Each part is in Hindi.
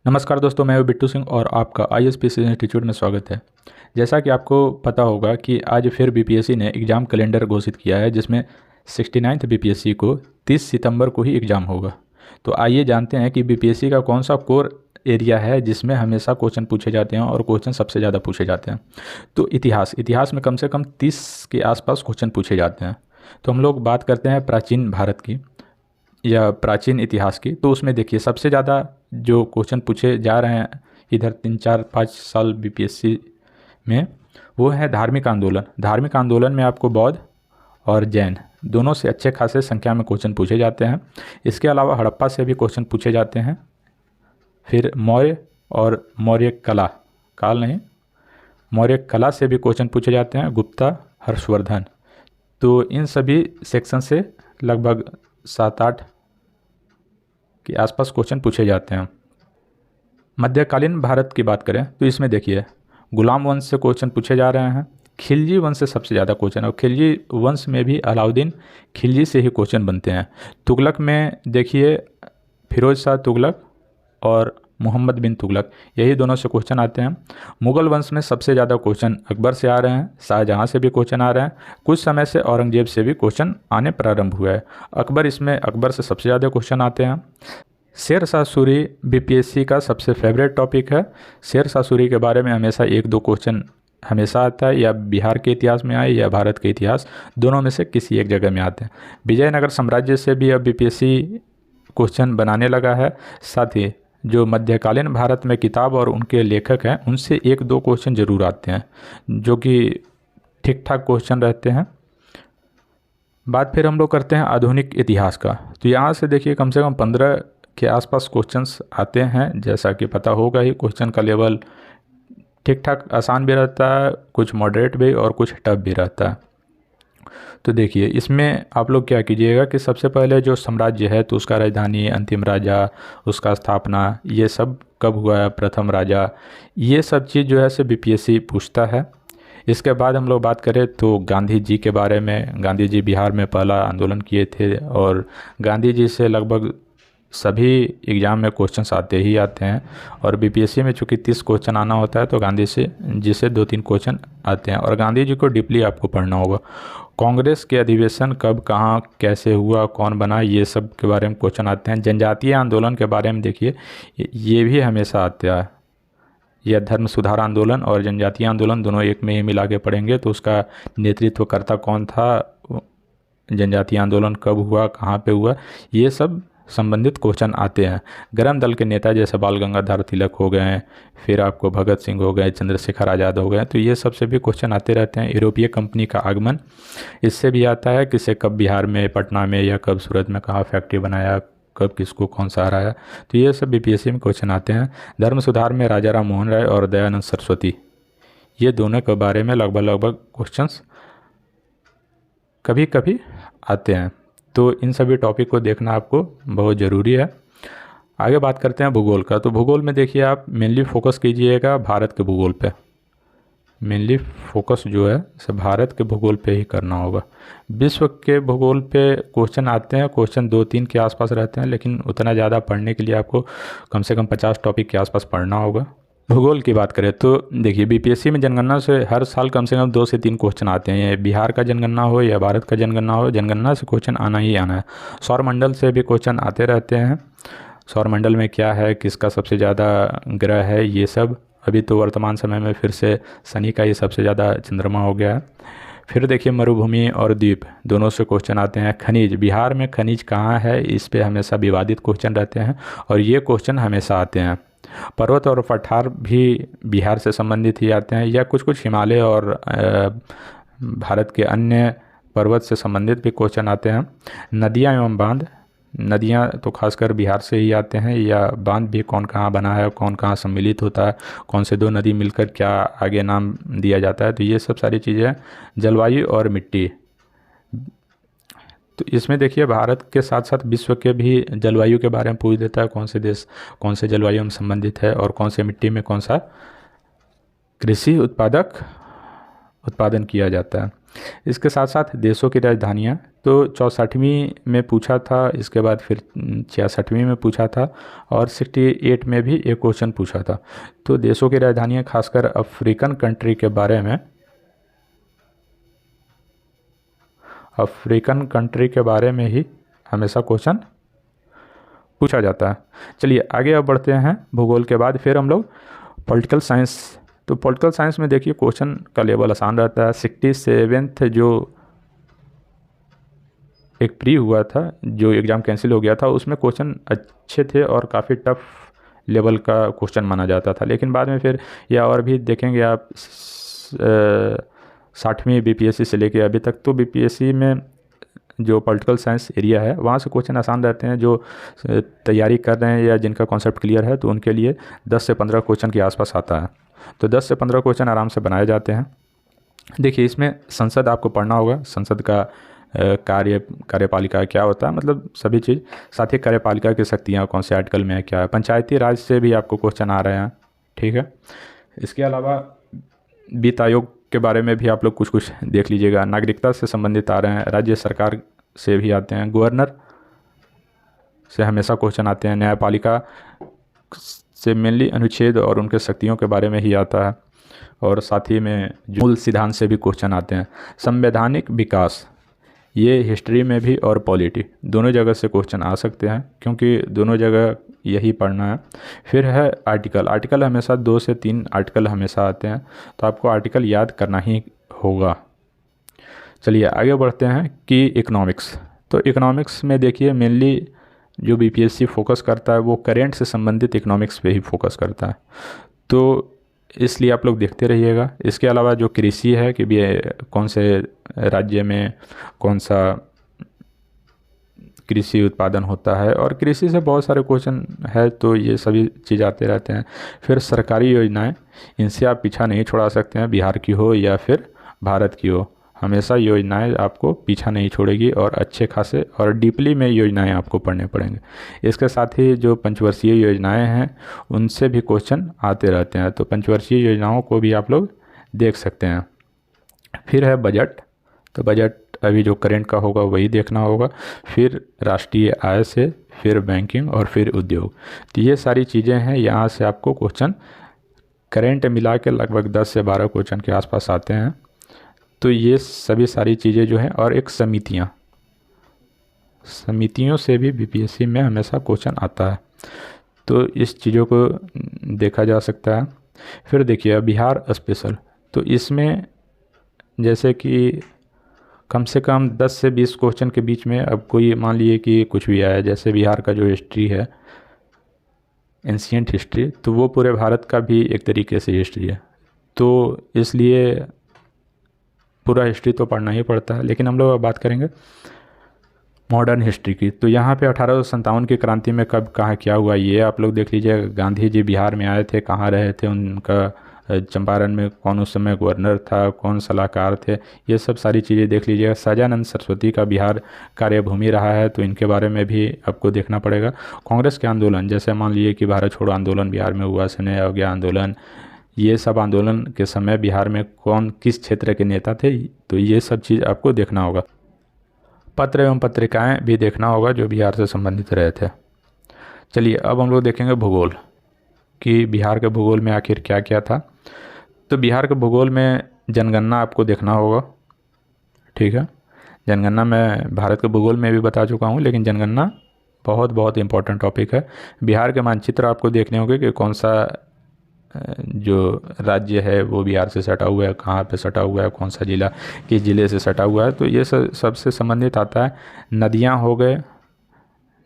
नमस्कार दोस्तों, मैं हूं बिट्टू सिंह और आपका ISPC इंस्टीट्यूट में स्वागत है। जैसा कि आपको पता होगा कि आज फिर BPSC ने एग्ज़ाम कैलेंडर घोषित किया है, जिसमें 69th BPSC को 30 सितंबर को ही एग्ज़ाम होगा। तो आइए जानते हैं कि BPSC का कौन सा कोर एरिया है जिसमें हमेशा क्वेश्चन पूछे जाते हैं और क्वेश्चन सबसे ज़्यादा पूछे जाते हैं। तो इतिहास में कम से कम 30 के आसपास क्वेश्चन पूछे जाते हैं। तो हम लोग बात करते हैं प्राचीन भारत की या प्राचीन इतिहास की। तो उसमें देखिए सबसे ज़्यादा जो क्वेश्चन पूछे जा रहे हैं इधर 3 4 5 साल BPSC में, वो है धार्मिक आंदोलन। धार्मिक आंदोलन में आपको बौद्ध और जैन दोनों से अच्छे खासे संख्या में क्वेश्चन पूछे जाते हैं। इसके अलावा हड़प्पा से भी क्वेश्चन पूछे जाते हैं। फिर मौर्य और मौर्य कला काल नहीं मौर्य कला से भी क्वेश्चन पूछे जाते हैं। गुप्ता, हर्षवर्धन। तो इन सभी सेक्शन से लगभग 7 8 के आसपास क्वेश्चन पूछे जाते हैं। मध्यकालीन भारत की बात करें तो इसमें देखिए गुलाम वंश से क्वेश्चन पूछे जा रहे हैं। खिलजी वंश से सबसे ज़्यादा क्वेश्चन है और खिलजी वंश में भी अलाउद्दीन खिलजी से ही क्वेश्चन बनते हैं। तुगलक में देखिए फिरोज शाह तुगलक और मोहम्मद बिन तुगलक, यही दोनों से क्वेश्चन आते हैं। मुग़ल वंश में सबसे ज़्यादा क्वेश्चन अकबर से आ रहे हैं। शाहजहाँ से भी क्वेश्चन आ रहे हैं। कुछ समय से औरंगजेब से भी क्वेश्चन आने प्रारंभ हुआ है। अकबर से सबसे ज़्यादा क्वेश्चन आते हैं। शेर शाह सूरी BPSC का सबसे फेवरेट टॉपिक है। शेर शाह सूरी के बारे में हमेशा 1 2 क्वेश्चन हमेशा आता है, या बिहार के इतिहास में आए या भारत के इतिहास, दोनों में से किसी एक जगह में आते हैं। विजयनगर साम्राज्य से भी अब BPSC क्वेश्चन बनाने लगा है। साथ ही जो मध्यकालीन भारत में किताब और उनके लेखक हैं उनसे 1 2 क्वेश्चन ज़रूर आते हैं, जो कि ठीक ठाक क्वेश्चन रहते हैं। बात फिर हम लोग करते हैं आधुनिक इतिहास का। तो यहाँ से देखिए कम से कम 15 के आसपास क्वेश्चंस आते हैं। जैसा कि पता होगा ही, क्वेश्चन का लेवल ठीक ठाक आसान भी रहता है, कुछ मॉडरेट भी और कुछ टफ भी रहता है। तो देखिए इसमें आप लोग क्या कीजिएगा कि सबसे पहले जो साम्राज्य है तो उसका राजधानी, अंतिम राजा, उसका स्थापना, ये सब कब हुआ है, प्रथम राजा, ये सब चीज़ जो है से BPSC पूछता है। इसके बाद हम लोग बात करें तो गांधी जी के बारे में। गांधी जी बिहार में पहला आंदोलन किए थे और गांधी जी से लगभग सभी एग्ज़ाम में क्वेश्चंस आते ही आते हैं। और BPSC में चूँकि 30 क्वेश्चन आना होता है तो गांधी जी से 2 3 क्वेश्चन आते हैं और गांधी जी को डीपली आपको पढ़ना होगा। कांग्रेस के अधिवेशन कब, कहाँ, कैसे हुआ, कौन बना, ये सब के बारे में क्वेश्चन आते हैं। जनजातीय आंदोलन के बारे में देखिए ये भी हमेशा आता है। यह धर्म सुधार आंदोलन और जनजातीय आंदोलन दोनों एक में ही मिला के पढ़ेंगे तो उसका नेतृत्वकर्ता कौन था, जनजातीय आंदोलन कब हुआ, कहाँ पे हुआ, ये सब संबंधित क्वेश्चन आते हैं। गरम दल के नेता जैसे बाल गंगाधर तिलक हो गए, फिर आपको भगत सिंह हो गए, चंद्रशेखर आज़ाद हो गए, तो ये सबसे भी क्वेश्चन आते रहते हैं। यूरोपीय कंपनी का आगमन, इससे भी आता है, किसे कब बिहार में, पटना में या कब सूरत में कहाँ फैक्ट्री बनाया, कब किसको कौन सा हराया, तो ये सब BPSC में क्वेश्चन आते हैं। धर्म सुधार में राजा राम मोहन राय और दयानंद सरस्वती, ये दोनों के बारे में लगभग क्वेश्चंस कभी कभी आते हैं। तो इन सभी टॉपिक को देखना आपको बहुत ज़रूरी है। आगे बात करते हैं भूगोल का। तो भूगोल में देखिए आप मेनली फोकस कीजिएगा भारत के भूगोल पे। मेनली फोकस जो है सब भारत के भूगोल पे ही करना होगा। विश्व के भूगोल पे क्वेश्चन आते हैं, क्वेश्चन 2 3 के आसपास रहते हैं, लेकिन उतना ज़्यादा पढ़ने के लिए आपको कम से कम 50 टॉपिक के आसपास पढ़ना होगा। भूगोल की बात करें तो देखिए BPSC में जनगणना से हर साल कम से कम 2 से 3 क्वेश्चन आते हैं। ये बिहार का जनगणना हो या भारत का जनगणना हो, जनगणना से क्वेश्चन आना ही आना है। सौरमंडल से भी क्वेश्चन आते रहते हैं। सौरमंडल में क्या है, किसका सबसे ज़्यादा ग्रह है, ये सब। अभी तो वर्तमान समय में फिर से शनि का ही सबसे ज़्यादा चंद्रमा हो गया है। फिर देखिए मरुभूमि और द्वीप दोनों से क्वेश्चन आते हैं। खनिज, बिहार में खनिज कहाँ है, इस पे हमेशा विवादित क्वेश्चन रहते हैं और ये क्वेश्चन हमेशा आते हैं। पर्वत और पठार भी बिहार से संबंधित ही आते हैं, या कुछ कुछ हिमालय और भारत के अन्य पर्वत से संबंधित भी क्वेश्चन आते हैं। नदियाँ एवं बांध, नदियाँ तो खासकर बिहार से ही आते हैं, या बांध भी कौन कहाँ बना है, कौन कहाँ सम्मिलित होता है, कौन से 2 नदी मिलकर क्या आगे नाम दिया जाता है, तो ये सब सारी चीज़ें। जलवायु और मिट्टी, तो इसमें देखिए भारत के साथ साथ विश्व के भी जलवायु के बारे में पूछ देता है, कौन से देश कौन से जलवायु में संबंधित है और कौन से मिट्टी में कौन सा कृषि उत्पादन किया जाता है। इसके साथ साथ देशों की राजधानियाँ, तो 64वीं में पूछा था, इसके बाद फिर 66वीं में पूछा था, और 68 में भी एक क्वेश्चन पूछा था। तो देशों की राजधानियाँ खासकर अफ्रीकन कंट्री के बारे में, अफ्रीकन कंट्री के बारे में ही हमेशा क्वेश्चन पूछा जाता है। चलिए आगे अब बढ़ते हैं। भूगोल के बाद फिर हम लोग पॉलिटिकल साइंस। तो पॉलिटिकल साइंस में देखिए क्वेश्चन का लेवल आसान रहता है। 67th जो एक प्री हुआ था, जो एग्ज़ाम कैंसिल हो गया था, उसमें क्वेश्चन अच्छे थे और काफ़ी टफ लेवल का क्वेश्चन माना जाता था। लेकिन बाद में फिर, या और भी देखेंगे आप 60वीं बीपीएससी से लेके अभी तक, तो बीपीएससी में जो पॉलिटिकल साइंस एरिया है वहाँ से क्वेश्चन आसान रहते हैं। जो तैयारी कर रहे हैं या जिनका कॉन्सेप्ट क्लियर है, तो उनके लिए 10 से 15 क्वेश्चन के आसपास आता है। तो 10 से 15 क्वेश्चन आराम से बनाए जाते हैं। देखिए इसमें संसद आपको पढ़ना होगा, संसद का कार्यपालिका क्या होता है, मतलब सभी चीज़। साथ ही कार्यपालिका की शक्तियाँ कौन से आर्टिकल में है, क्या है। पंचायती राज से भी आपको क्वेश्चन आ रहे हैं, ठीक है। इसके अलावा वित्त आयोग के बारे में भी आप लोग कुछ कुछ देख लीजिएगा। नागरिकता से संबंधित आ रहे हैं, राज्य सरकार से भी आते हैं, गवर्नर से हमेशा क्वेश्चन आते हैं। न्यायपालिका से मेनली अनुच्छेद और उनके शक्तियों के बारे में ही आता है, और साथ ही में मूल सिद्धांत से भी क्वेश्चन आते हैं। संवैधानिक विकास, ये हिस्ट्री में भी और पॉलिटी दोनों जगह से क्वेश्चन आ सकते हैं, क्योंकि दोनों जगह यही पढ़ना है। फिर है आर्टिकल। आर्टिकल हमेशा 2 से 3 आर्टिकल हमेशा आते हैं, तो आपको आर्टिकल याद करना ही होगा। चलिए आगे बढ़ते हैं कि इकोनॉमिक्स। तो इकोनॉमिक्स में देखिए मेनली जो बीपीएससी फोकस करता है वो करेंट से संबंधित इकोनॉमिक्स पे ही फोकस करता है, तो इसलिए आप लोग देखते रहिएगा। इसके अलावा जो कृषि है कि भी कौन से राज्य में कौन सा कृषि उत्पादन होता है, और कृषि से बहुत सारे क्वेश्चन है, तो ये सभी चीज़ आते रहते हैं। फिर सरकारी योजनाएं, इनसे आप पीछा नहीं छुड़ा सकते हैं, बिहार की हो या फिर भारत की हो, हमेशा योजनाएं आपको पीछा नहीं छोड़ेगी, और अच्छे खासे और डीपली में योजनाएं आपको पढ़ने पड़ेंगे। इसके साथ ही जो पंचवर्षीय योजनाएं हैं उनसे भी क्वेश्चन आते रहते हैं, तो पंचवर्षीय योजनाओं को भी आप लोग देख सकते हैं। फिर है बजट। तो बजट अभी जो करेंट का होगा वही देखना होगा। फिर राष्ट्रीय आय से, फिर बैंकिंग और फिर उद्योग। तो ये सारी चीज़ें हैं, यहाँ से आपको क्वेश्चन करेंट मिला के लगभग 10 से 12 क्वेश्चन के आसपास आते हैं। तो ये सभी सारी चीज़ें जो हैं, और एक समितियाँ, समितियों से भी बीपीएससी में हमेशा क्वेश्चन आता है, तो इस चीज़ों को देखा जा सकता है। फिर देखिए बिहार स्पेशल। तो इसमें जैसे कि कम से कम 10 से 20 क्वेश्चन के बीच में, अब कोई मान लीजिए कि कुछ भी आया, जैसे बिहार का जो हिस्ट्री है, एंशियंट हिस्ट्री, तो वो पूरे भारत का भी एक तरीके से हिस्ट्री है, तो इसलिए पूरा हिस्ट्री तो पढ़ना ही पड़ता है। लेकिन हम लोग अब बात करेंगे मॉडर्न हिस्ट्री की। तो यहाँ पे 1857 की क्रांति में कब कहाँ क्या हुआ, ये आप लोग देख लीजिए। गांधी जी बिहार में आए थे, कहाँ रहे थे, उनका चंपारण में कौन उस समय गवर्नर था, कौन सलाहकार थे, ये सब सारी चीज़ें देख लीजिएगा। सहजानंद सरस्वती का बिहार कार्यभूमि रहा है, तो इनके बारे में भी आपको देखना पड़ेगा। कांग्रेस के आंदोलन, जैसे मान लीजिए कि भारत छोड़ो आंदोलन बिहार में हुआ, स्नेह अवज्ञा आंदोलन, ये सब आंदोलन के समय बिहार में कौन किस क्षेत्र के नेता थे, तो ये सब चीज़ आपको देखना होगा। पत्र एवं पत्रिकाएं भी देखना होगा जो बिहार से संबंधित रहे थे। चलिए अब हम लोग देखेंगे भूगोल, कि बिहार के भूगोल में आखिर क्या क्या था। तो बिहार के भूगोल में जनगणना आपको देखना होगा, ठीक है। जनगणना मैं भारत के भूगोल में भी बता चुका हूँ, लेकिन जनगणना बहुत बहुत इम्पोर्टेंट टॉपिक है। बिहार के मानचित्र आपको देखने होंगे कि कौन सा जो राज्य है वो बिहार से सटा हुआ है, कहाँ पे सटा हुआ है, कौन सा जिला किस ज़िले से सटा हुआ है, तो ये सबसे संबंधित आता है। नदियाँ हो गए,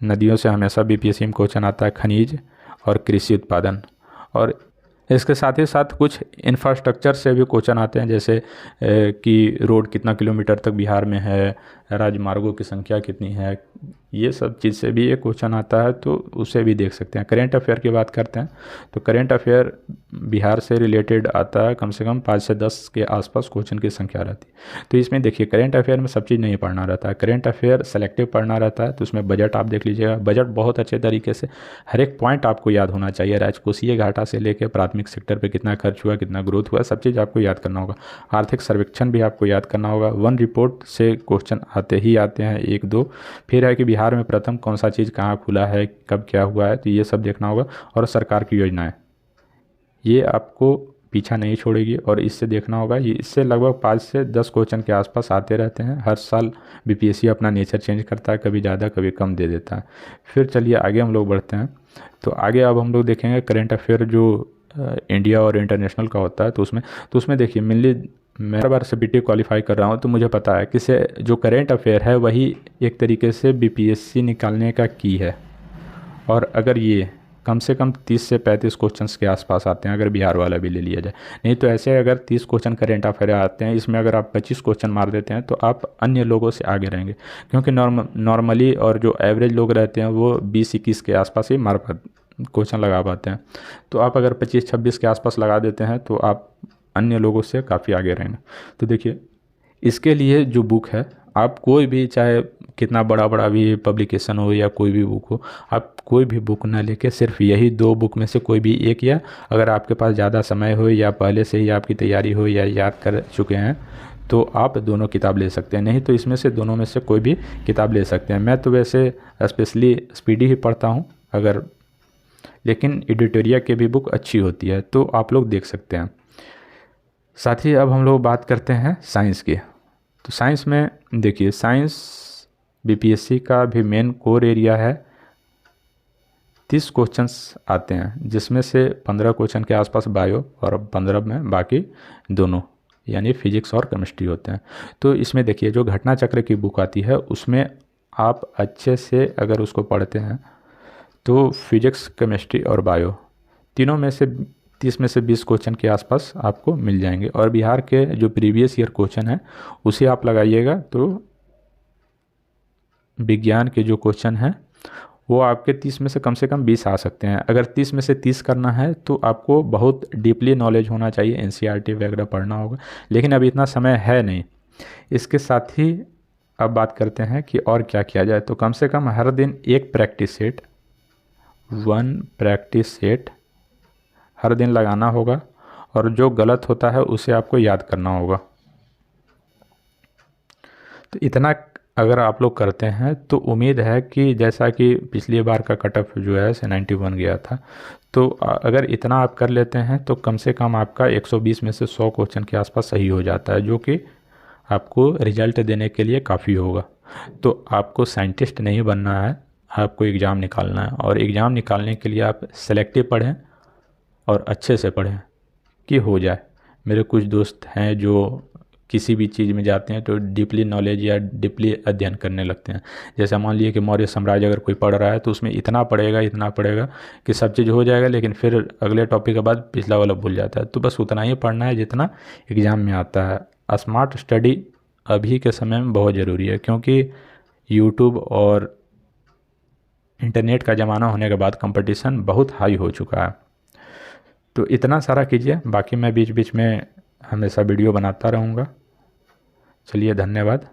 नदियों से हमेशा बीपीएससी में क्वेश्चन आता है। खनिज और कृषि उत्पादन, और इसके साथ ही साथ कुछ इंफ्रास्ट्रक्चर से भी क्वेश्चन आते हैं, जैसे कि रोड कितना किलोमीटर तक बिहार में है, राजमार्गों की संख्या कितनी है, ये सब चीज़ से भी एक क्वेश्चन आता है, तो उसे भी देख सकते हैं। करेंट अफेयर की बात करते हैं तो करेंट अफेयर बिहार से रिलेटेड आता है, कम से कम 5 से 10 के आसपास क्वेश्चन की संख्या रहती है। तो इसमें देखिए करेंट अफेयर में सब चीज़ नहीं पढ़ना रहता है, करेंट अफेयर सेलेक्टिव पढ़ना रहता है। तो उसमें बजट आप देख लीजिएगा, बजट बहुत अच्छे तरीके से हर एक पॉइंट आपको याद होना चाहिए, राजकोषीय घाटा से लेकर प्राथमिक सेक्टर पे कितना खर्च हुआ, कितना ग्रोथ हुआ, सब चीज़ आपको याद करना होगा। आर्थिक सर्वेक्षण भी आपको याद करना होगा। वन रिपोर्ट से क्वेश्चन आते ही आते हैं 1-2। फिर है कि बिहार में प्रथम कौन सा चीज़ कहाँ खुला है, कब क्या हुआ है, तो ये सब देखना होगा। और सरकार की योजनाएं, ये आपको पीछा नहीं छोड़ेगी और इससे देखना होगा। ये इससे लगभग 5 से 10 क्वेश्चन के आसपास आते रहते हैं। हर साल बीपीएससी अपना नेचर चेंज करता है, कभी ज़्यादा कभी कम दे देता है। फिर चलिए आगे हम लोग बढ़ते हैं। तो आगे अब हम लोग देखेंगे करेंट अफेयर जो इंडिया और इंटरनेशनल का होता है। तो उसमें देखिए मेनली मैं हर बार सीपीटी क्वालिफाई कर रहा हूँ, तो मुझे पता है कि से जो करेंट अफेयर है वही एक तरीके से बीपीएससी निकालने का की है। और अगर ये कम से कम 30 से 35 क्वेश्चंस के आसपास आते हैं, अगर बिहार वाला भी ले लिया जाए। नहीं तो ऐसे अगर 30 क्वेश्चन करेंट अफेयर आते हैं, इसमें अगर आप 25 क्वेश्चन मार देते हैं तो आप अन्य लोगों से आगे रहेंगे। क्योंकि नॉर्मली और जो एवरेज लोग रहते हैं वो 20-21 के आसपास ही क्वेश्चन लगा पाते हैं। तो आप अगर 25-26 के आसपास लगा देते हैं तो आप अन्य लोगों से काफ़ी आगे रहेंगे। तो देखिए इसके लिए जो बुक है, आप कोई भी चाहे कितना बड़ा बड़ा भी पब्लिकेशन हो या कोई भी बुक हो, आप कोई भी बुक ना लेके सिर्फ यही 2 बुक में से कोई भी एक, या अगर आपके पास ज़्यादा समय हो या पहले से ही आपकी तैयारी हो या याद कर चुके हैं तो आप दोनों किताब ले सकते हैं। नहीं तो इसमें से दोनों में से कोई भी किताब ले सकते हैं। मैं तो वैसे स्पेशली स्पीडी ही पढ़ता हूँ, अगर लेकिन एडिटोरिया की भी बुक अच्छी होती है तो आप लोग देख सकते हैं। साथ ही अब हम लोग बात करते हैं साइंस की। तो साइंस में देखिए, साइंस बीपीएससी का भी मेन कोर एरिया है। 30 क्वेश्चंस आते हैं जिसमें से 15 क्वेश्चन के आसपास बायो और 15 में बाकी दोनों यानी फिजिक्स और केमिस्ट्री होते हैं। तो इसमें देखिए जो घटना चक्र की बुक आती है उसमें आप अच्छे से अगर उसको पढ़ते हैं तो फिजिक्स, केमिस्ट्री और बायो तीनों में से 30 में से 20 क्वेश्चन के आसपास आपको मिल जाएंगे। और बिहार के जो प्रीवियस ईयर क्वेश्चन है उसे आप लगाइएगा तो विज्ञान के जो क्वेश्चन हैं वो आपके 30 में से कम 20 आ सकते हैं। अगर 30 में से 30 करना है तो आपको बहुत डीपली नॉलेज होना चाहिए, एनसीईआरटी वगैरह पढ़ना होगा, लेकिन अभी इतना समय है नहीं। इसके साथ ही अब बात करते हैं कि और क्या किया जाए। तो कम से कम हर दिन एक प्रैक्टिस सेट, 1 प्रैक्टिस सेट हर दिन लगाना होगा और जो गलत होता है उसे आपको याद करना होगा। तो इतना अगर आप लोग करते हैं तो उम्मीद है कि जैसा कि पिछली बार का कट ऑफ जो है 91 गया था, तो अगर इतना आप कर लेते हैं तो कम से कम आपका 120 में से 100 क्वेश्चन के आसपास सही हो जाता है, जो कि आपको रिजल्ट देने के लिए काफ़ी होगा। तो आपको साइंटिस्ट नहीं बनना है, आपको एग्ज़ाम निकालना है। और एग्ज़ाम निकालने के लिए आप सेलेक्टिव पढ़ें और अच्छे से पढ़ें कि हो जाए। मेरे कुछ दोस्त हैं जो किसी भी चीज़ में जाते हैं तो डीपली नॉलेज या डीपली अध्ययन करने लगते हैं। जैसे मान लिए कि मौर्य साम्राज्य अगर कोई पढ़ रहा है तो उसमें इतना पढ़ेगा कि सब चीज़ हो जाएगा, लेकिन फिर अगले टॉपिक के बाद पिछला वाला भूल जाता है। तो बस उतना ही पढ़ना है जितना एग्ज़ाम में आता है। स्मार्ट स्टडी अभी के समय में बहुत ज़रूरी है, क्योंकि यूट्यूब और इंटरनेट का ज़माना होने के बाद कंपटीशन बहुत हाई हो चुका है। तो इतना सारा कीजिए, बाकी मैं बीच बीच में हमेशा वीडियो बनाता रहूँगा। चलिए, धन्यवाद।